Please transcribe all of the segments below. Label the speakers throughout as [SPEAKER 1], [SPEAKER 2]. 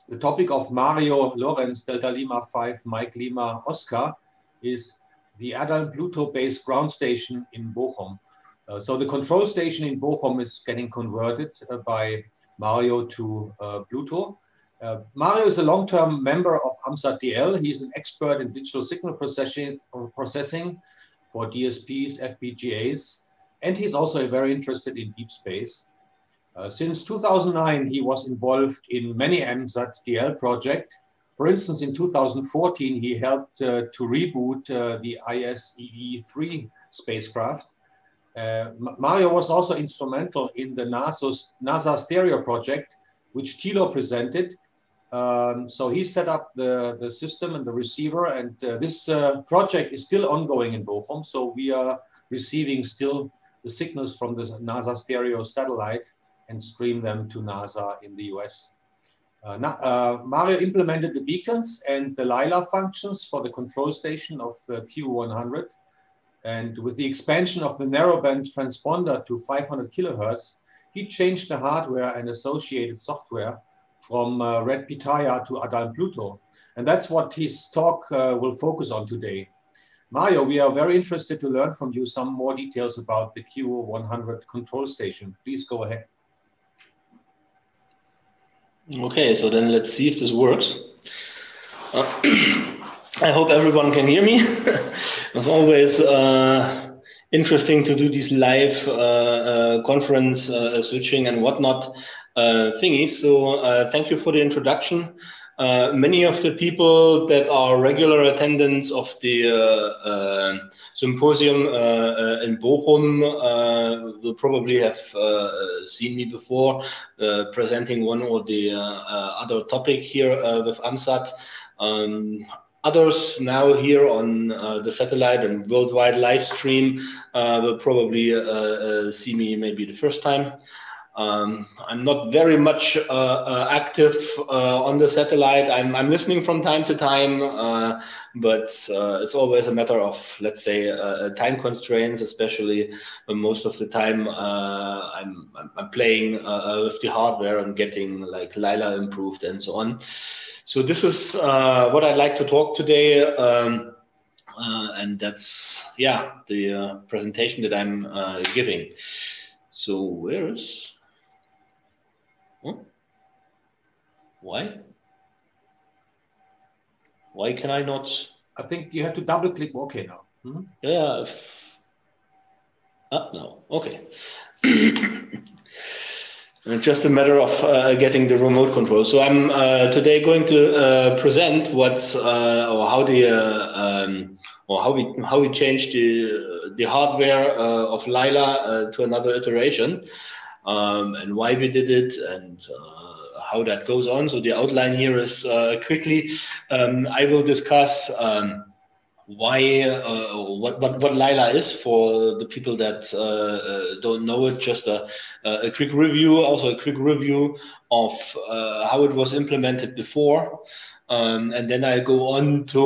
[SPEAKER 1] The topic of Mario Lorenz Delta Lima 5 Mike Lima Oscar is the ADALM Pluto based ground station in Bochum. So the control station in Bochum is getting converted by Mario to Pluto. Mario is a long-term member of AMSAT-DL. He's an expert in digital signal processing for DSPs, FPGAs, and he's also very interested in deep space. Since 2009, he was involved in many AMSAT-DL projects. For instance, in 2014, he helped to reboot the ISEE-3 spacecraft. Mario was also instrumental in the NASA stereo project, which Thilo presented. So he set up the system and the receiver, and this project is still ongoing in Bochum. So we are receiving still the signals from the NASA stereo satellite and stream them to NASA in the US. Mario implemented the beacons and the Lila functions for the control station of QO-100. And with the expansion of the narrowband transponder to 500 kilohertz, he changed the hardware and associated software from Red Pitaya to ADALM Pluto. And that's what his talk will focus on today. Mario, we are very interested to learn from you some more details about the QO-100 control station. Please go ahead.
[SPEAKER 2] Okay, so then let's see if this works. I hope everyone can hear me. It's always interesting to do these live conference switching and whatnot thingies. So thank you for the introduction. Many of the people that are regular attendants of the symposium in Bochum will probably have seen me before presenting one or the other topic here with AMSAT. Others now here on the satellite and worldwide live stream will probably see me maybe the first time. I'm not very much active on the satellite. I'm listening from time to time, but it's always a matter of, let's say, time constraints, especially when most of the time I'm playing with the hardware and getting like Lila improved and so on. So this is what I'd like to talk today, and that's, yeah, the presentation that I'm giving. So where is... Why can I not?
[SPEAKER 1] I think you have to double click OK now. Mm-hmm.
[SPEAKER 2] Yeah. No. Okay. Just a matter of getting the remote control. So I'm today going to present what's or how the or how we changed the hardware of Lila to another iteration. And why we did it and how that goes on. So the outline here is quickly, I will discuss why, what Lila is for the people that don't know it, just a quick review, also a quick review of how it was implemented before. And then I go on to,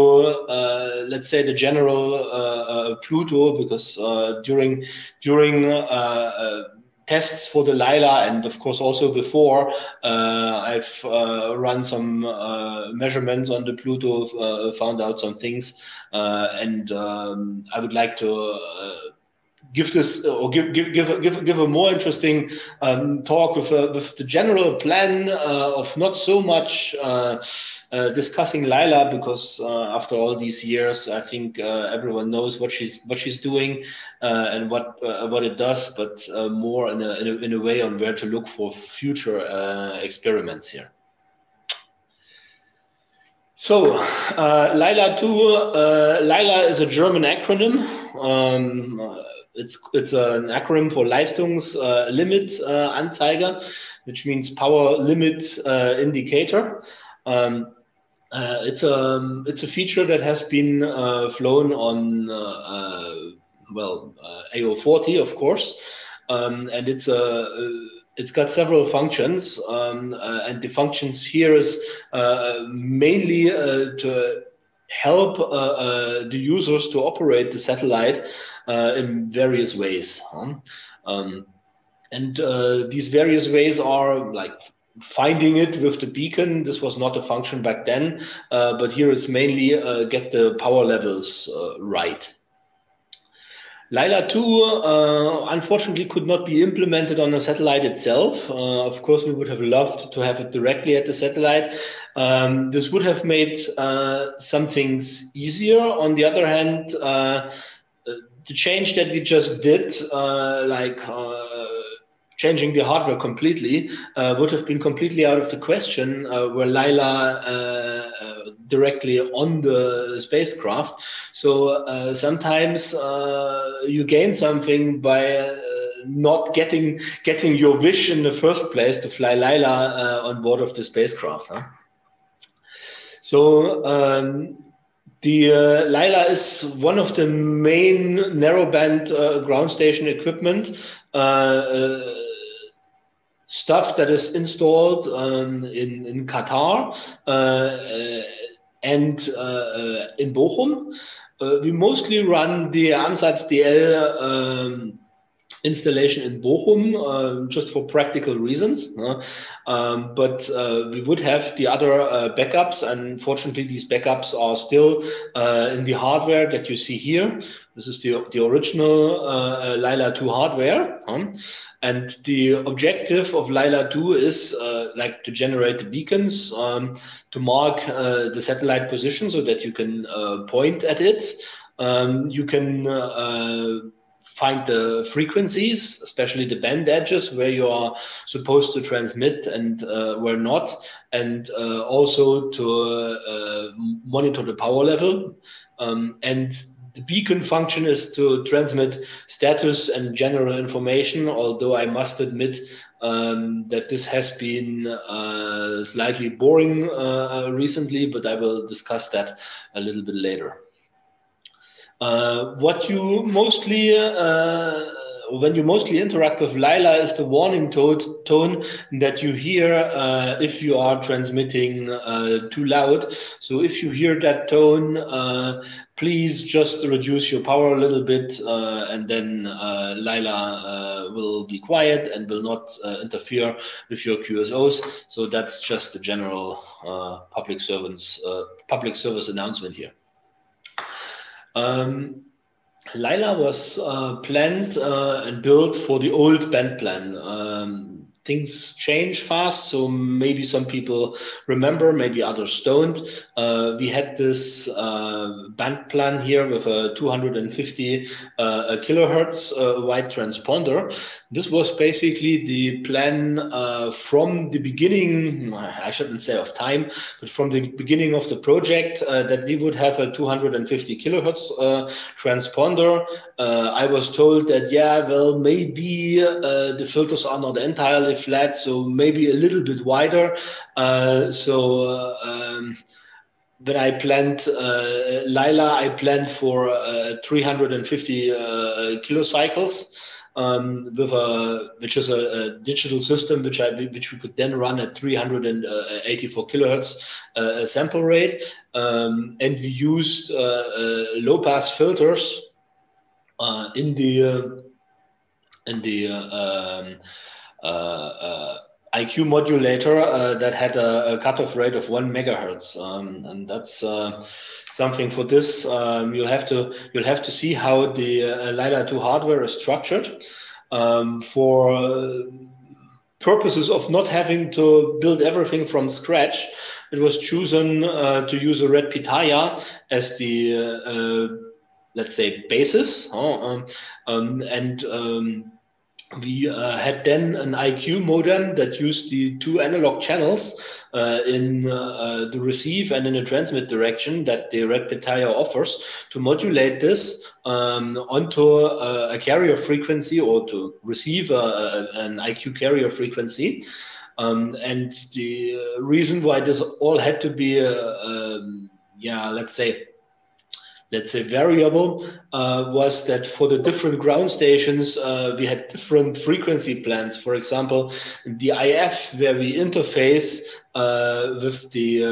[SPEAKER 2] let's say, the general Pluto, because during tests for the Lila, and of course also before, I've run some measurements on the Pluto, found out some things, and I would like to give this or give a more interesting talk with the general plan of not so much discussing Lila, because after all these years, I think everyone knows what she's doing and what it does, but more in a way on where to look for future experiments here. So Lila 2, Lila is a German acronym. It's an acronym for Leistungslimit Anzeiger, which means power limit indicator. It's a feature that has been flown on AO40, of course, and it's got several functions, and the functions here is mainly to help the users to operate the satellite in various ways. And these various ways are like finding it with the beacon. This was not a function back then, but here it's mainly get the power levels right. Lila 2 unfortunately could not be implemented on the satellite itself. Of course, we would have loved to have it directly at the satellite. This would have made some things easier. On the other hand, the change that we just did, changing the hardware completely, would have been completely out of the question were Lila directly on the spacecraft. So sometimes you gain something by not getting your wish in the first place to fly Lila on board of the spacecraft. Huh? So the Lila is one of the main narrowband ground station equipment stuff that is installed in Qatar and in Bochum. We mostly run the AMSAT-DL installation in Bochum just for practical reasons, but we would have the other backups, and fortunately these backups are still in the hardware that you see here. This is the original Lila 2 hardware, and the objective of Lila 2 is like to generate the beacons, to mark the satellite position so that you can point at it. You can find the frequencies, especially the band edges where you are supposed to transmit and where not, and also to monitor the power level. And the beacon function is to transmit status and general information, although I must admit that this has been slightly boring recently, but I will discuss that a little bit later. What you mostly, when you mostly interact with Lila is the warning tone that you hear if you are transmitting too loud. So if you hear that tone, please just reduce your power a little bit, and then Lila will be quiet and will not interfere with your QSOs. So that's just a general public service announcement here. Lila was planned and built for the old band plan. Things change fast, so maybe some people remember, maybe others don't. We had this band plan here with a 250 kilohertz wide transponder. This was basically the plan from the beginning, I shouldn't say of time, but from the beginning of the project, that we would have a 250 kilohertz transponder. I was told that, yeah, well, maybe the filters are not entirely flat, so maybe a little bit wider. When I planned Lila, I planned for 350 kilocycles, which is a digital system which we could then run at 384 kilohertz sample rate, and we used low pass filters in the IQ modulator that had a cutoff rate of 1 megahertz, and that's something for this. You'll have to see how the Lila 2 hardware is structured. For purposes of not having to build everything from scratch, it was chosen to use a red Pitaya as the let's say basis, we had then an IQ modem that used the 2 analog channels in the receive and in the transmit direction that the red Pitaya offers to modulate this onto a carrier frequency, or to receive an IQ carrier frequency. And the reason why this all had to be, let's say variable, was that for the different ground stations, we had different frequency plans. For example, the IF, where we interface with the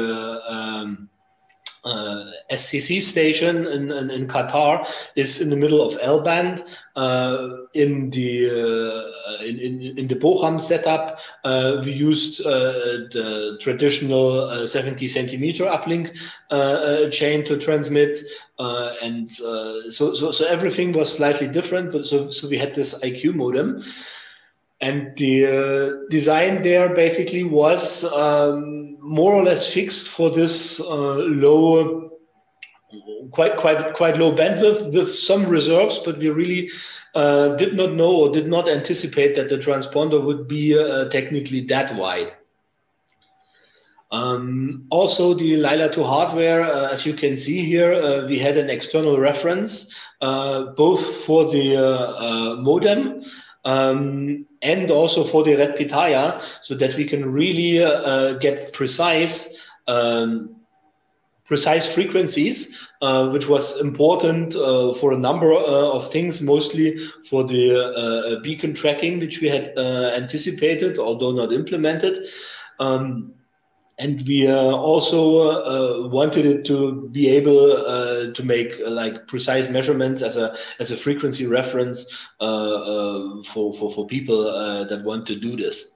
[SPEAKER 2] SCC station in Qatar is in the middle of L-band. In the Bochum setup, we used the traditional 70 centimeter uplink chain to transmit, and so everything was slightly different. But so we had this IQ modem. And the design there basically was more or less fixed for this low, quite low bandwidth with some reserves, but we really did not know or did not anticipate that the transponder would be technically that wide. Also, the Lila 2 hardware, as you can see here, we had an external reference, both for the modem and also for the red Pitaya, so that we can really get precise frequencies, which was important for a number of things, mostly for the beacon tracking, which we had anticipated, although not implemented. And we also wanted it to be able to make like precise measurements as a frequency reference for people that want to do this.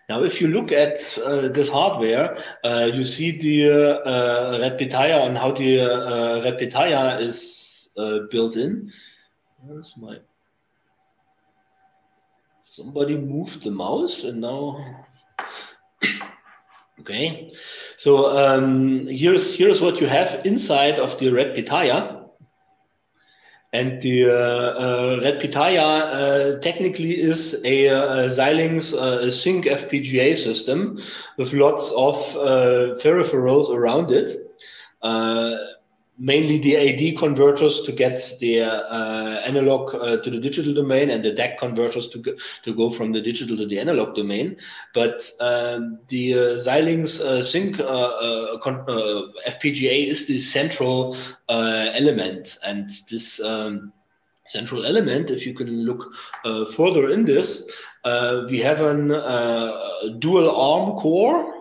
[SPEAKER 2] Now, if you look at this hardware, you see the red Pitaya and how the red Pitaya is built in. Where's my? Somebody moved the mouse and now. Okay, so here's what you have inside of the red Pitaya. And the red Pitaya technically is a Xilinx sync FPGA system with lots of peripherals around it. Mainly the AD converters to get the analog to the digital domain, and the DAC converters to go from the digital to the analog domain. But the Xilinx sync FPGA is the central element, and this central element, if you can look further in this, we have a dual ARM core.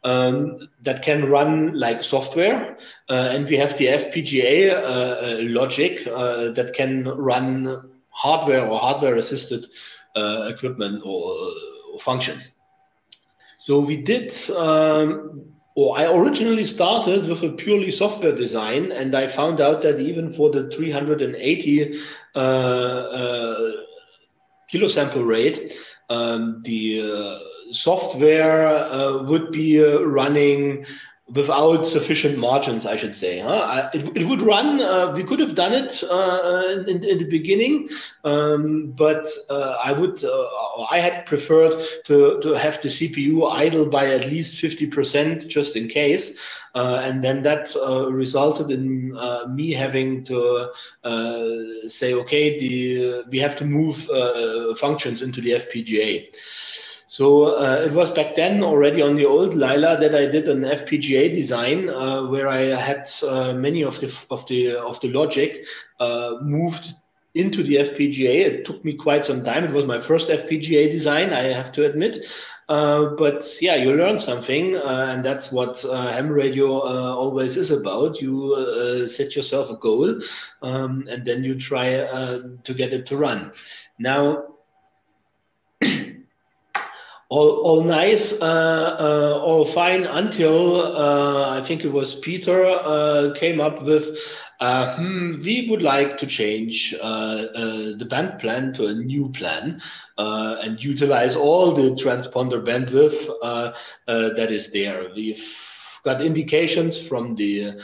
[SPEAKER 2] That can run like software, and we have the FPGA logic that can run hardware or hardware-assisted equipment or functions. So we did, or I originally started with a purely software design, and I found out that even for the 380 kilosample rate, the software would be running without sufficient margins, I should say. It would run, we could have done it in the beginning, but I had preferred to have the CPU idle by at least 50% just in case. And then that resulted in me having to say, okay, we have to move functions into the FPGA. So it was back then already on the old Lila that I did an FPGA design where I had many of the logic moved into the FPGA. It took me quite some time. It was my first FPGA design, I have to admit. But yeah, you learn something, and that's what ham radio always is about. You set yourself a goal, and then you try to get it to run. Now, all nice, all fine until I think it was Peter came up with, we would like to change the band plan to a new plan and utilize all the transponder bandwidth that is there. We've got indications from the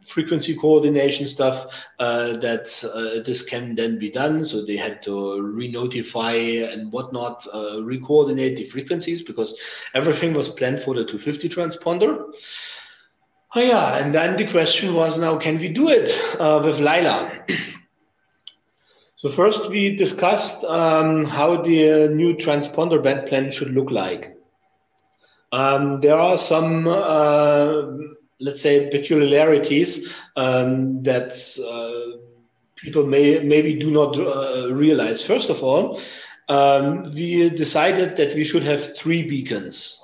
[SPEAKER 2] frequency coordination stuff that this can then be done. So they had to re-notify and whatnot, re-coordinate the frequencies because everything was planned for the 250 transponder. Oh yeah, and then the question was now, can we do it with Lila? So first we discussed how the new transponder band plan should look like. There are some, let's say, peculiarities that people maybe do not realize. First of all, we decided that we should have 3 beacons.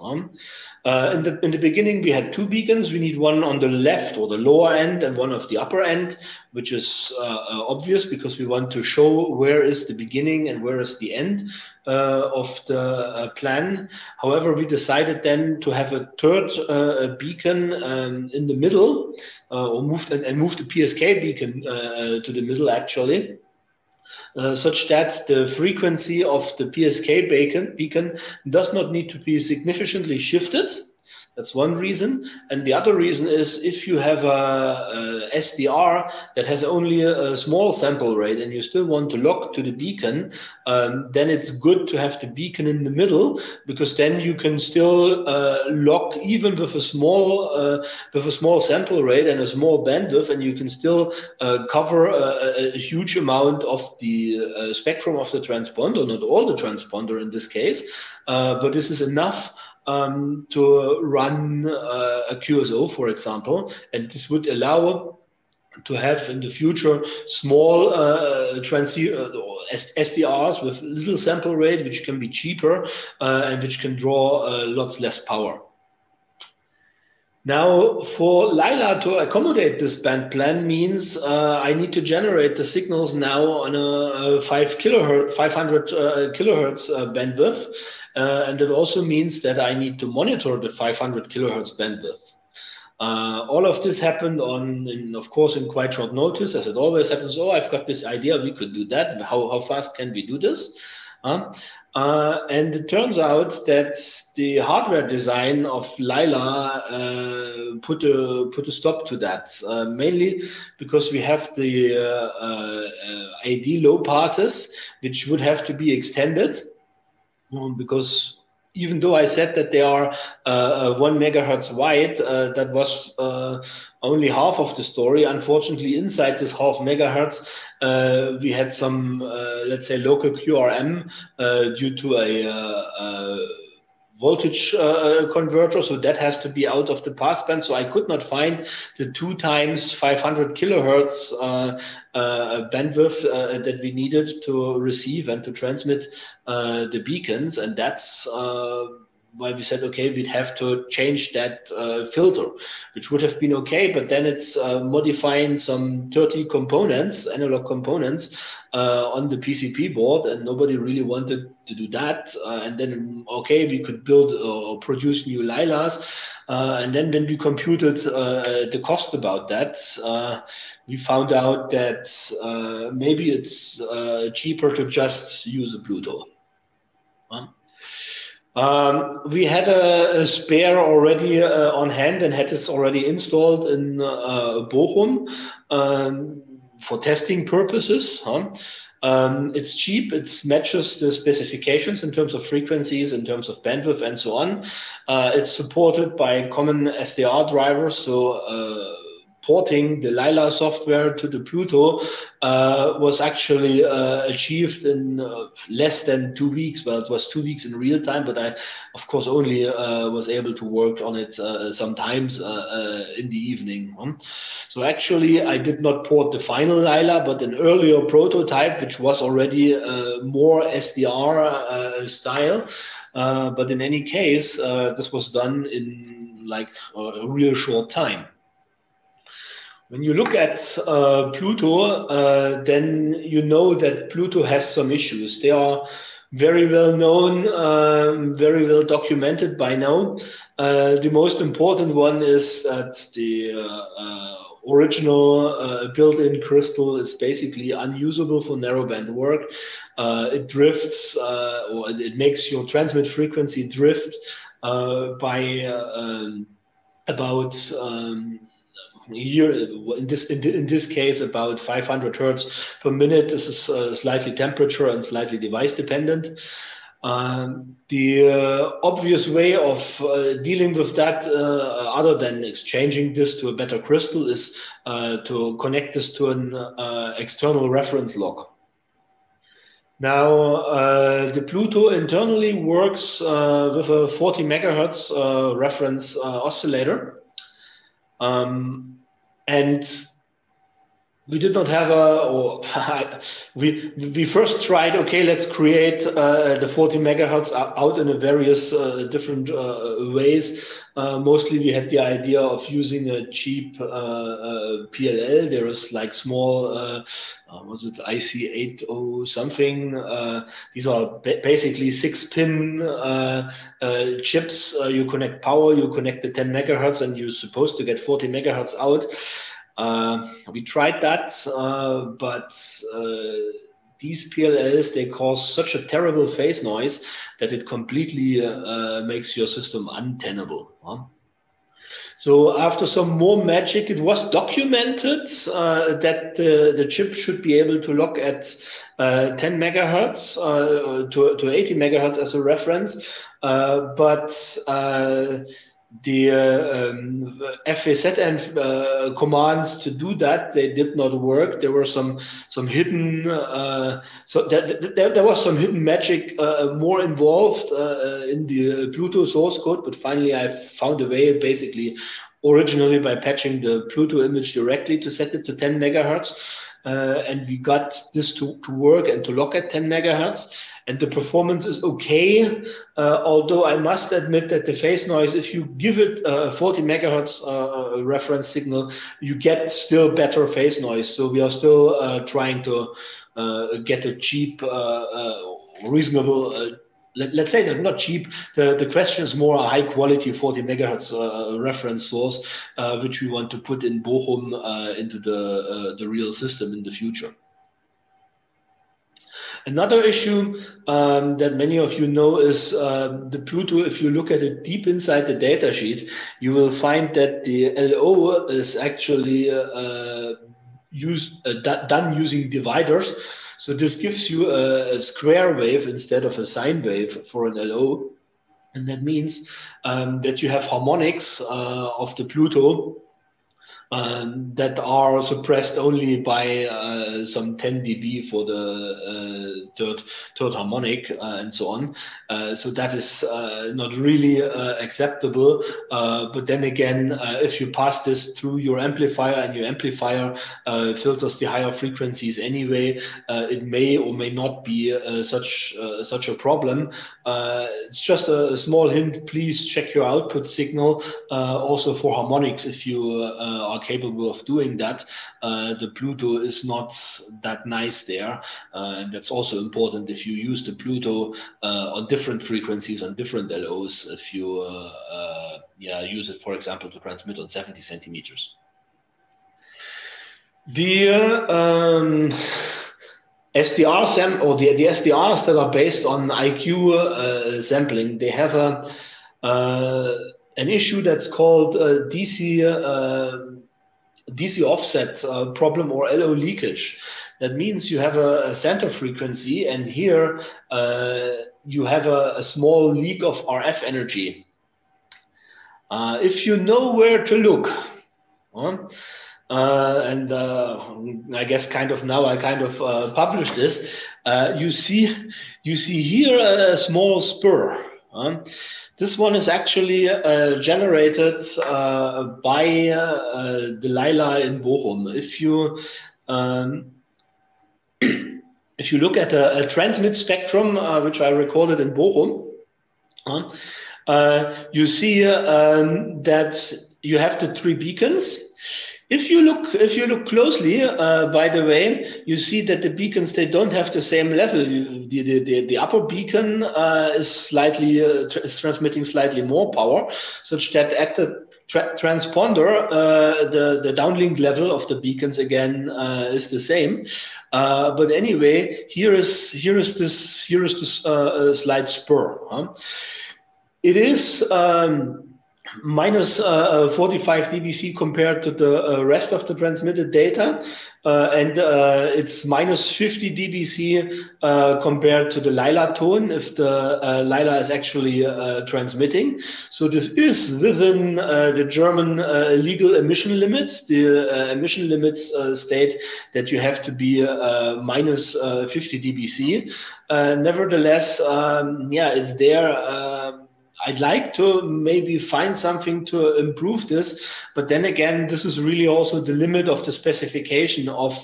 [SPEAKER 2] In the beginning, we had two beacons. We need one on the left or the lower end and one of the upper end, which is obvious because we want to show where is the beginning and where is the end of the plan. However, we decided then to have a third beacon in the middle, or moved the PSK beacon to the middle actually. Such that the frequency of the PSK beacon does not need to be significantly shifted. That's one reason. And the other reason is if you have a SDR that has only a small sample rate and you still want to lock to the beacon, then it's good to have the beacon in the middle, because then you can still lock even with a small sample rate and a small bandwidth, and you can still cover a huge amount of the spectrum of the transponder, not all the transponder in this case, but this is enough to run a QSO, for example, and this would allow to have in the future small SDRs with little sample rate, which can be cheaper and which can draw lots less power. Now, for Lila to accommodate this band plan means I need to generate the signals now on a 500 kilohertz bandwidth. And it also means that I need to monitor the 500 kilohertz bandwidth. All of this happened of course, in quite short notice, as it always happens. Oh, I've got this idea, we could do that. How fast can we do this? And it turns out that the hardware design of Lila put a stop to that, mainly because we have the AD low passes, which would have to be extended. Because even though I said that they are 1 megahertz wide, that was only half of the story. Unfortunately, inside this half megahertz, we had some, let's say, local QRM due to a voltage converter, so that has to be out of the passband. So I could not find the 2 times 500 kilohertz bandwidth that we needed to receive and to transmit the beacons, and that's why we said, okay, we'd have to change that filter, which would have been okay, but then it's modifying some 30 components, analog components, on the PCP board, and nobody really wanted to do that. And then, okay, we could build or produce new Lilas. And then when we computed the cost about that, we found out that maybe it's cheaper to just use a Pluto. We had a spare already on hand and had this already installed in Bochum for testing purposes. It's cheap, it matches the specifications in terms of frequencies, in terms of bandwidth, and so on. It's supported by common SDR drivers, so porting the Lila software to the Pluto was actually achieved in less than 2 weeks. Well, it was 2 weeks in real time, but I, of course, only was able to work on it sometimes in the evening. So actually, I did not port the final Lila, but an earlier prototype, which was already more SDR style. But in any case, this was done in like a real short time. When you look at Pluto, then you know that Pluto has some issues. They are very well known, very well documented by now. The most important one is that the original built-in crystal is basically unusable for narrowband work. It drifts, or it makes your transmit frequency drift by about here, in this case, about 500 hertz per minute. This is slightly temperature and slightly device dependent. The obvious way of dealing with that, other than exchanging this to a better crystal, is to connect this to an external reference log. Now, the Pluto internally works with a 40 megahertz reference oscillator. And We did not have we first tried, okay, let's create the 40 megahertz out in a various different ways. Mostly we had the idea of using a cheap PLL. There is like small, was it IC80 something? These are basically 6-pin chips. You connect power, you connect the 10 megahertz, and you're supposed to get 40 megahertz out. We tried that, but these PLLs, they cause such a terrible phase noise that it completely makes your system untenable. So after some more magic, it was documented that the chip should be able to lock at 10 megahertz to 80 megahertz as a reference, but the FVZN commands to do that, they did not work. There were some hidden there was some hidden magic more involved in the Pluto source code, but finally I found a way, basically originally by patching the Pluto image directly, to set it to 10 megahertz. And we got this to work and to lock at 10 megahertz. And the performance is okay, although I must admit that the phase noise, if you give it a 40 megahertz reference signal, you get still better phase noise. So we are still trying to get a cheap, reasonable, let's say that not cheap. The question is more a high quality 40 megahertz reference source, which we want to put in Bochum into the real system in the future. Another issue that many of you know is the Pluto. If you look at it deep inside the data sheet, you will find that the LO is actually done using dividers. So this gives you a square wave instead of a sine wave for an LO. And that means that you have harmonics of the Pluto that are suppressed only by some 10 dB for the third harmonic and so on. So that is not really acceptable. But then again, if you pass this through your amplifier and your amplifier filters the higher frequencies anyway, it may or may not be such a problem. It's just a small hint. Please check your output signal also for harmonics if you are capable of doing that. The Pluto is not that nice there, and that's also important if you use the Pluto on different frequencies, on different LOs, if you use it, for example, to transmit on 70 centimeters. The SDR or the SDRs that are based on IQ sampling, they have an issue that's called DC offset problem, or LO leakage. That means you have a center frequency, and here you have a small leak of RF energy. If you know where to look, and I guess kind of now I kind of published this, you see here a small spur. This one is actually generated by the Lila in Bochum. If you look at a transmit spectrum, which I recorded in Bochum, you see that you have the 3 beacons. If you look closely, by the way, you see that the beacons, they don't have the same level. The upper beacon is transmitting slightly more power, such that at the transponder, the downlink level of the beacons again is the same. But anyway, here is this slight spur. It is minus 45 dBc compared to the rest of the transmitted data, and it's minus 50 dBc compared to the Lila tone if the Lila is actually transmitting. So this is within the German legal emission limits. The emission limits state that you have to be minus 50 dBc. Nevertheless, it's there. I'd like to maybe find something to improve this, but then again, this is really also the limit of the specification of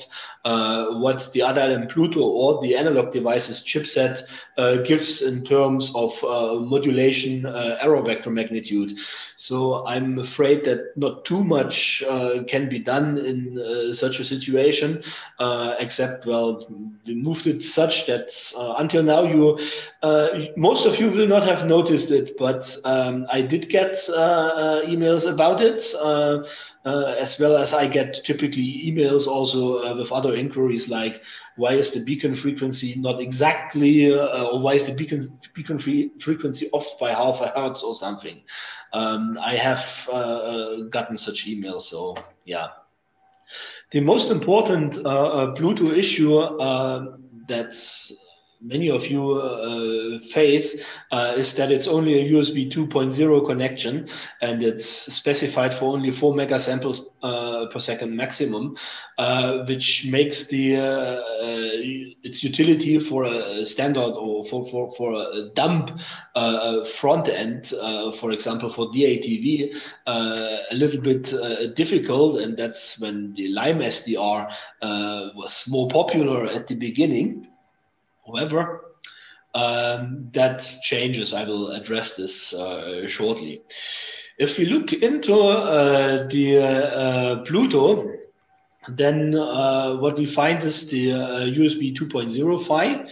[SPEAKER 2] what the ADALM Pluto or the analog devices chipset gives in terms of modulation error vector magnitude. So I'm afraid that not too much can be done in such a situation, except, well, we moved it such that until now most of you will not have noticed it, but I did get emails about it, as well as I get typically emails also with other inquiries like, why is the beacon frequency not exactly, or why is the beacon frequency off by half a hertz or something? I have gotten such emails, so yeah. The most important Pluto issue that's many of you face is that it's only a USB 2.0 connection, and it's specified for only 4 megasamples per second maximum, which makes its utility for a standard or for a dump front end, for example, for DATV, a little bit difficult, and that's when the Lime SDR was more popular at the beginning. However, that changes. I will address this shortly. If we look into the Pluto, then what we find is the USB 2.0 PHY.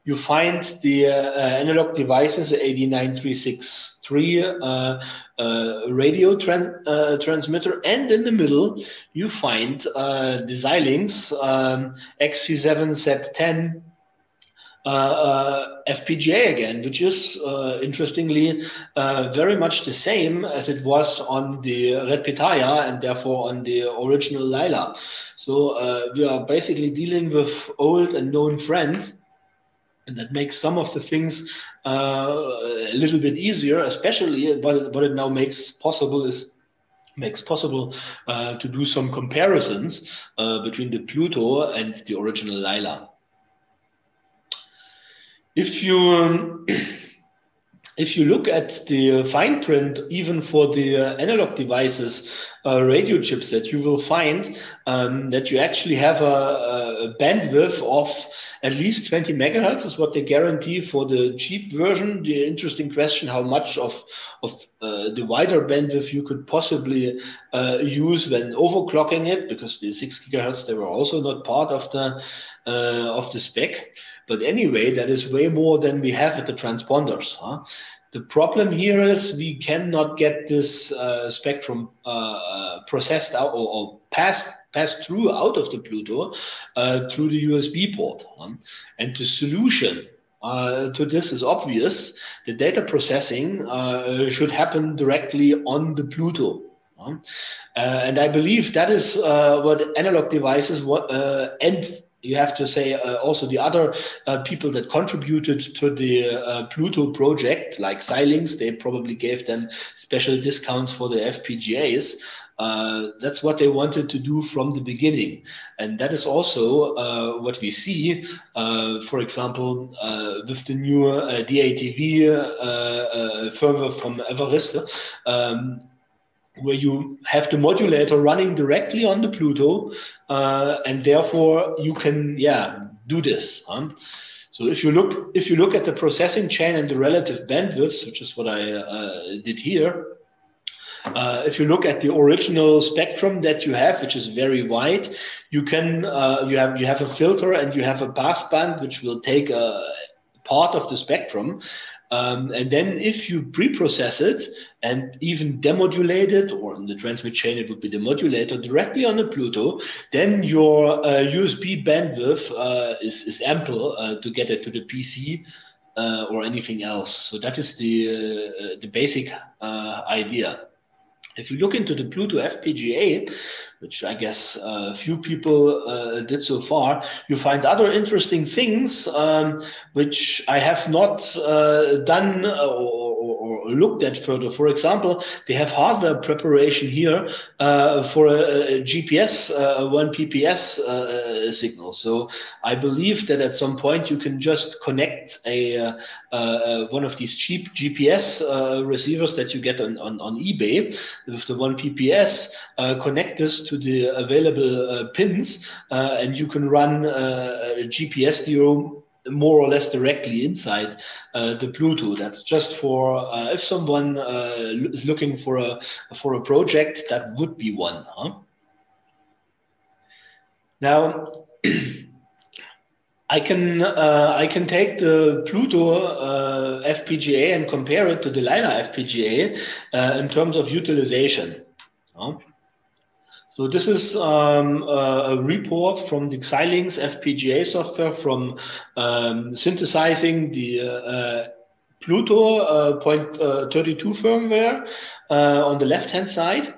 [SPEAKER 2] You find the analog devices AD9363 radio transmitter, and in the middle you find the Xilinx XC7Z10 FPGA again, which is interestingly very much the same as it was on the Red Pitaya and therefore on the original Lila. So we are basically dealing with old and known friends, and that makes some of the things a little bit easier, especially what it now makes possible to do some comparisons between the Pluto and the original Lila. If you look at the fine print, even for the analog devices radio chipset, you will find that you actually have a bandwidth of at least 20 megahertz is what they guarantee for the cheap version. The interesting question, how much of the wider bandwidth you could possibly use when overclocking it, because the 6 gigahertz, they were also not part of the spec. But anyway, that is way more than we have at the transponders. The problem here is we cannot get this spectrum processed out or passed through out of the Pluto through the USB port. And the solution to this is obvious. The data processing should happen directly on the Pluto. And I believe that is what analog devices and you have to say also the other people that contributed to the Pluto project, like Xilinx, they probably gave them special discounts for the FPGAs. That's what they wanted to do from the beginning. And that is also what we see, for example, with the new DATV firmware from Everest, where you have the modulator running directly on the Pluto, and therefore you can, do this. So if you look at the processing chain and the relative bandwidths, which is what I did here, if you look at the original spectrum that you have, which is very wide, you can you have a filter and you have a passband which will take a part of the spectrum. And then if you pre-process it and even demodulate it, or in the transmit chain it would be the modulator directly on the Pluto, then your USB bandwidth is ample to get it to the PC or anything else. So that is the basic idea. If you look into the Pluto FPGA, which I guess few people did so far, you find other interesting things which I have not done or or looked at further. For example, they have hardware preparation here for a GPS 1 PPS signal. So I believe that at some point you can just connect one of these cheap GPS receivers that you get on eBay with the 1 PPS, connect this to the available pins, and you can run GPS DRO more or less directly inside the Pluto. That's just for if someone is looking for a project, that would be one. Now, I can take the Pluto FPGA and compare it to the Lila FPGA in terms of utilization. So this is a report from the Xilinx FPGA software from synthesizing the Pluto .32 firmware on the left-hand side.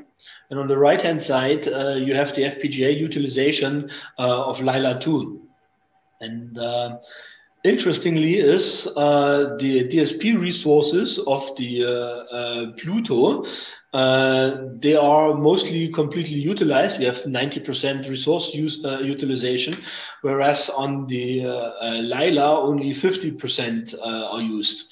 [SPEAKER 2] And on the right-hand side, you have the FPGA utilization of Lila 2. And interestingly is the DSP resources of the Pluto, they are mostly completely utilized. We have 90% resource utilization, whereas on the Lila only 50% are used.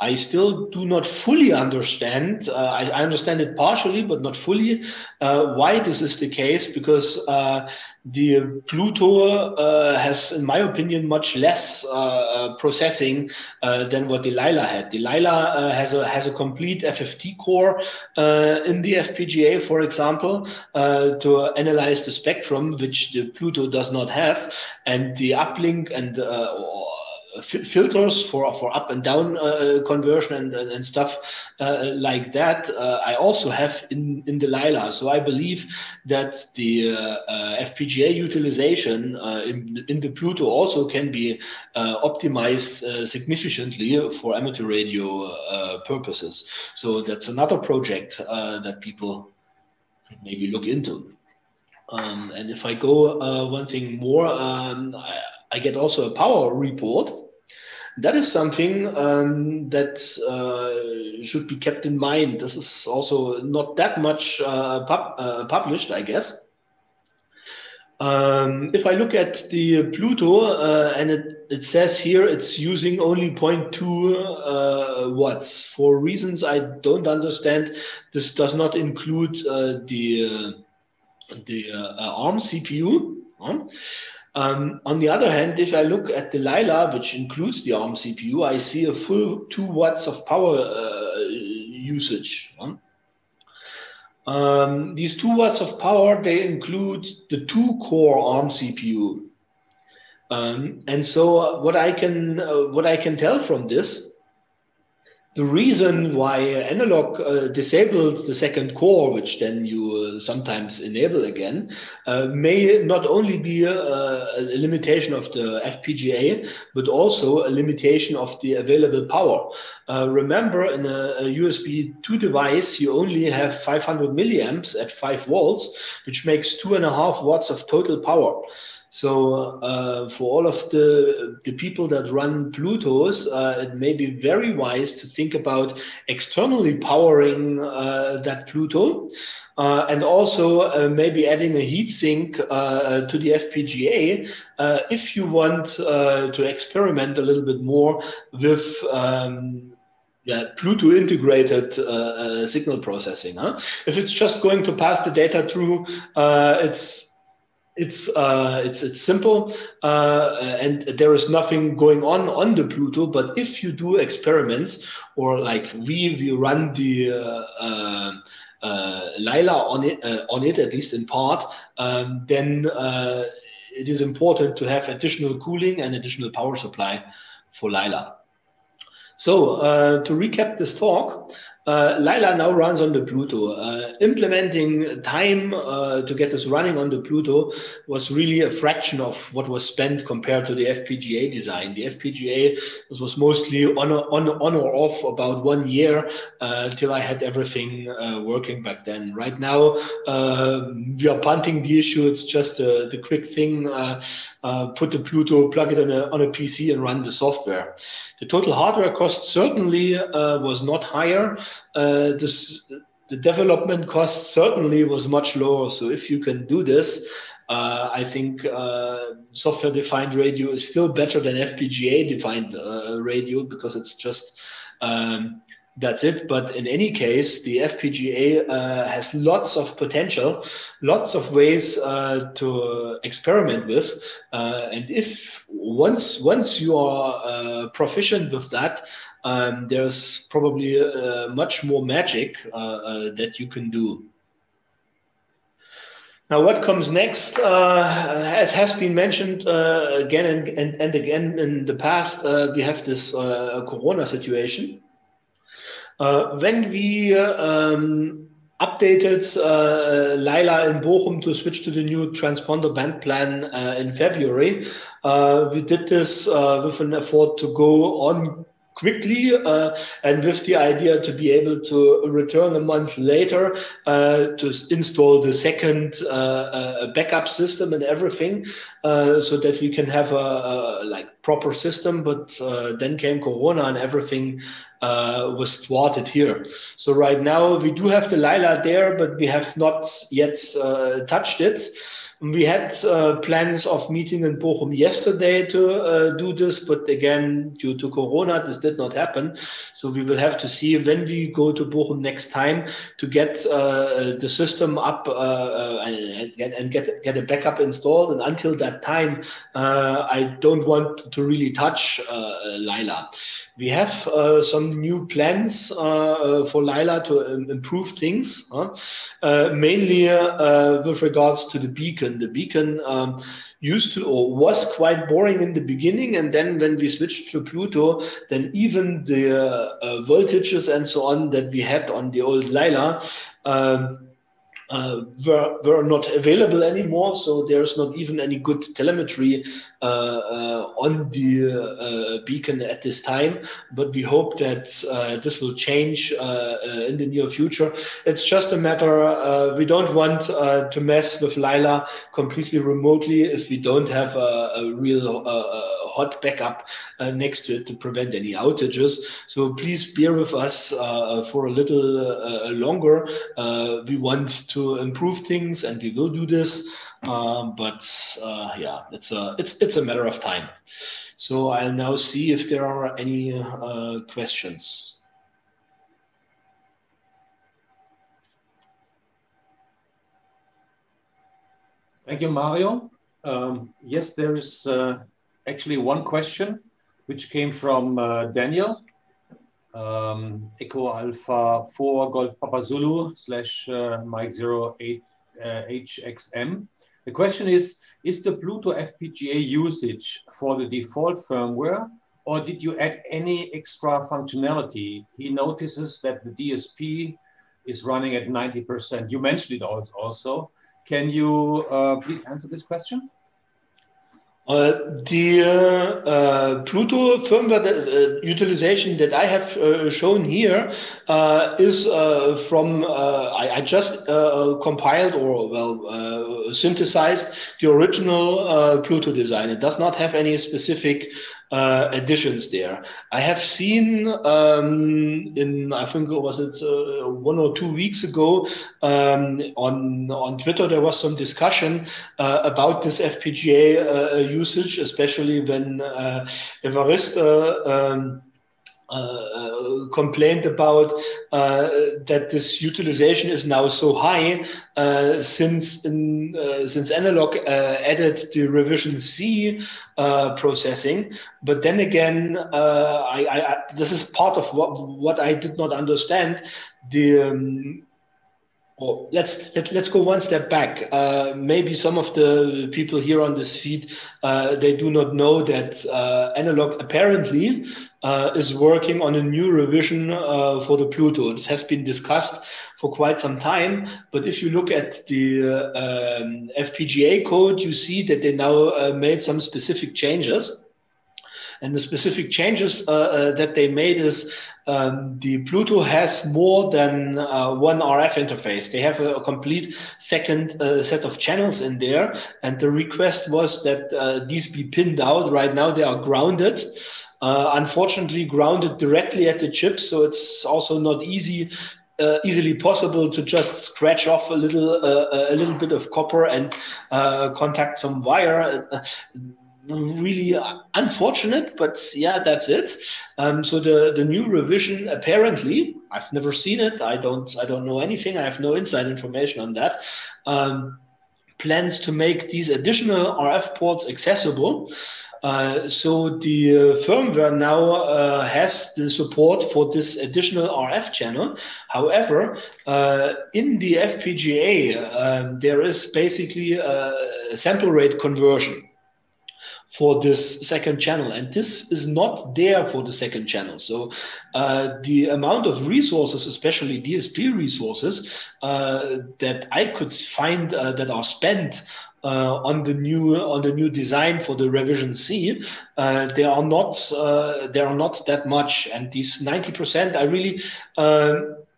[SPEAKER 2] I still do not fully understand. I understand it partially, but not fully, why this is the case, because the Pluto has, in my opinion, much less processing than what the Lila had. The Lila has a complete FFT core in the FPGA, for example, to analyze the spectrum, which the Pluto does not have, and the uplink and filters for up and down conversion and stuff like that. I also have in the Lila. So I believe that the FPGA utilization in the Pluto also can be optimized significantly for amateur radio purposes. So that's another project that people maybe look into. And if I go one thing more, I get also a power report. That is something that should be kept in mind. This is also not that much published, I guess. If I look at the Pluto, and it says here it's using only 0.2 watts. For reasons I don't understand, this does not include the ARM CPU. On the other hand, if I look at the Lila, which includes the ARM CPU, I see a full 2 watts of power usage. These 2 watts of power, they include the 2-core ARM CPU. And so what I can tell from this, the reason why Analog disabled the 2nd core, which then you sometimes enable again, may not only be a limitation of the FPGA, but also a limitation of the available power. Remember, in a USB 2 device, you only have 500 milliamps at 5 volts, which makes 2.5 watts of total power. So for all of the people that run Plutos, it may be very wise to think about externally powering that Pluto, and also maybe adding a heatsink to the FPGA if you want to experiment a little bit more with Pluto integrated signal processing. If it's just going to pass the data through, it's simple, and there is nothing going on the Pluto. But if you do experiments, or like we run the Lila on it at least in part, then it is important to have additional cooling and additional power supply for Lila. So to recap this talk, Lila now runs on the Pluto. Implementing time to get this running on the Pluto was really a fraction of what was spent compared to the FPGA design. The FPGA was mostly on or off about 1 year till I had everything working back then. Right now, we are punting the issue. It's just the quick thing. Put the Pluto, plug it on a PC and run the software. The total hardware cost certainly was not higher. The development cost certainly was much lower. So if you can do this, I think software-defined radio is still better than FPGA-defined radio, because it's just that's it. But in any case, the FPGA has lots of potential, lots of ways to experiment with. And if once you are proficient with that, there's probably much more magic that you can do. Now, what comes next? It has been mentioned again and again in the past. We have this Corona situation. When we updated Lila in Bochum to switch to the new transponder band plan in February, we did this with an effort to go on quickly and with the idea to be able to return a month later to install the second backup system and everything, so that we can have a like proper system. But then came Corona and everything was thwarted here. So right now we do have the Lila there, but we have not yet touched it. We had plans of meeting in Bochum yesterday to do this, but again, due to Corona, this did not happen. So we will have to see when we go to Bochum next time to get the system up and get a backup installed. And until that time, I don't want to really touch Lila. We have some new plans for Lila to improve things, mainly with regards to the beacon. The beacon used to or was quite boring in the beginning, and then when we switched to Pluto, then even the voltages and so on that we had on the old Lila were not available anymore. So there's not even any good telemetry on the beacon at this time, but we hope that this will change in the near future. It's just a matter, we don't want to mess with Lila completely remotely if we don't have a real hot backup next to it to prevent any outages. So please bear with us for a little longer. We want to improve things, and we will do this. But yeah, it's a matter of time. So I'll now see if there are any questions.
[SPEAKER 1] Thank you, Mario. Yes, there is actually one question which came from Daniel. Echo Alpha 4 Golf Papa Zulu / Mike 08 HXM. The question is the Pluto FPGA usage for the default firmware, or did you add any extra functionality? He notices that the DSP is running at 90%. You mentioned it also. Can you please answer this question?
[SPEAKER 2] The Pluto firmware utilization that I have shown here is from, I just compiled or synthesized the original Pluto design. It does not have any specific additions there. I have seen I think was it 1 or 2 weeks ago on Twitter, there was some discussion about this FPGA usage, especially when Evariste complained about that this utilization is now so high since Analog added the revision C processing. But then again, this is part of what I did not understand. Let's go one step back. Maybe some of the people here on this feed, they do not know that Analog apparently is working on a new revision for the Pluto. This has been discussed for quite some time, but if you look at the FPGA code, you see that they now made some specific changes. And the specific changes that they made is the Pluto has more than one RF interface. They have a complete second set of channels in there. And the request was that these be pinned out. Right now they are grounded. Unfortunately, grounded directly at the chip. So it's also not easily possible to just scratch off a little bit of copper and contact some wire. Really unfortunate, but yeah, that's it. So the new revision, apparently, I've never seen it. I don't know anything. I have no inside information on that. Plans to make these additional RF ports accessible. So the firmware now has the support for this additional RF channel. However, in the FPGA, there is basically a sample rate conversion for this second channel, and this is not there for the second channel. So the amount of resources, especially DSP resources, that I could find that are spent on the new design for the revision C, they are not that much, and these 90%, I really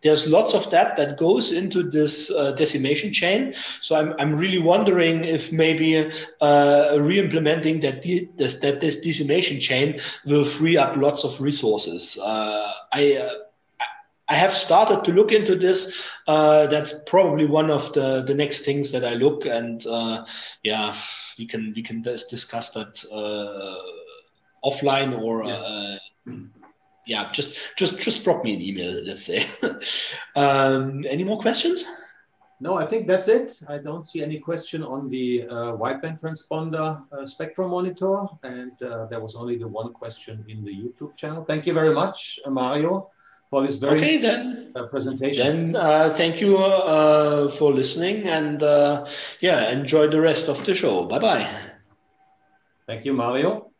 [SPEAKER 2] there's lots of that goes into this decimation chain. So I'm really wondering if maybe re-implementing this decimation chain will free up lots of resources. I have started to look into this. That's probably one of the next things that I look, and yeah, we can discuss that offline, or yes. Yeah, just drop me an email, let's say. Any more questions?
[SPEAKER 1] No, I think that's it. I don't see any question on the wideband transponder spectrum monitor, and there was only the one question in the YouTube channel. Thank you very much, Mario, for this very presentation.
[SPEAKER 2] Then thank you for listening, and yeah, enjoy the rest of the show. Bye-bye.
[SPEAKER 1] Thank you, Mario.